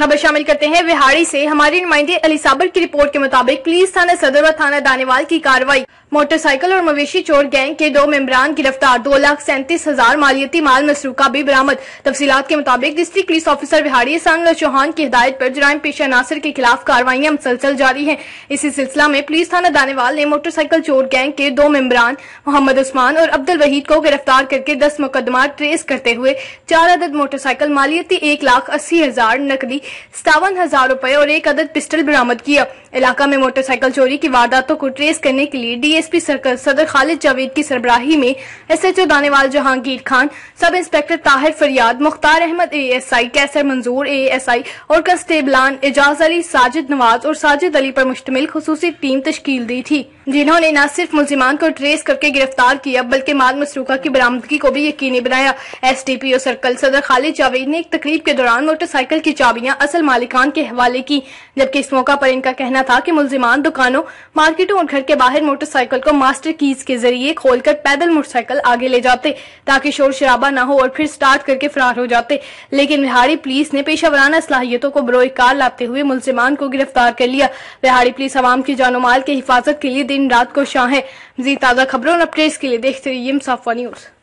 خبر شامل کرتے ہیں وہاڑی سے۔ ہماری نمائندے علی صابر کی رپورٹ کے مطابق پولیس تھانہ صدر و تھانہ دانیوال کی کارروائی۔ موٹر سائیکل اور مویشی چور گینگ کے 2 ممبران گرفتار، 2,37,000 مالیتی مال مسروقہ بھی برآمد۔ تفصیلات کے مطابق ڈسٹرکٹ پولیس آفیسر وہاڑی احسان اللہ چوہان کی ہدایت پر جرائم پیشہ عناصر کے خلاف کارروائیاں مسلسل جاری ہیں۔ اسی سلسلہ میں پولیس تھانہ دانیوال نے موٹر سائیکل چور گینگ کے 2 ممبران محمد عثمان اور عبد الوحید کو گرفتار کر کے 10 مقدمات ٹریس کرتے ہوئے 4 عدد موٹر سائیکل مالیتی 1,80,000 نقدی 57,000 روپے اور 1 عدد پسٹل برآمد کیا۔ علاقہ میں موٹر سائیکل چوری کی وارداتوں کو ٹریس کرنے کے لیے ڈی ایس پی سرکل صدر خالد جاوید کی سربراہی میں S H O Daniyal Jahangir Khan, sub inspector Tahir Faryad, Mukhtar Ahmad A S I, کیسر منظور اے ایس آئی اور کنسٹیبلان اعجاز علی، ساجد نواز اور ساجد علی پر مشتمل خصوصی ٹیم تشکیل دی تھی، جنہوں نے نہ صرف ملزمان کو ٹریس کر کے گرفتار کیا بلکہ مال مسروقہ کی برآمدگی کو بھی یقینی بنایا۔ ایس ڈی پی او سرکل صدر خالد جاوید نے ایک تقریب کے دوران موٹر سائیکل کی چابیاں اصل مالکان کے حوالے کی، جبکہ اس موقع پر ان کا کہنا تھا کہ ملزمان دکانوں، مارکیٹوں اور گھر کے باہر موٹر سائیکل کو ماسٹر کیز کے ذریعے کھول کر پیدل موٹر سائیکل آگے لے جاتے تاکہ شور شرابہ نہ ہو اور پھر سٹارٹ کر کے فرار ہو جاتے، لیکن وہاڑی پولیس نے پیشہ ورانہ صلاحیتوں کو بروئے کار لاتے ہوئے ملزمان کو گرفتار کر لیا۔ وہاڑی پولیس عوام کی جان و مال کی حفاظت کے لیے دن رات کوشاں ہے۔ مزید تازہ خبروں اور اپڈیٹس کے لیے دیکھتے رہیے مصافہ نیوز۔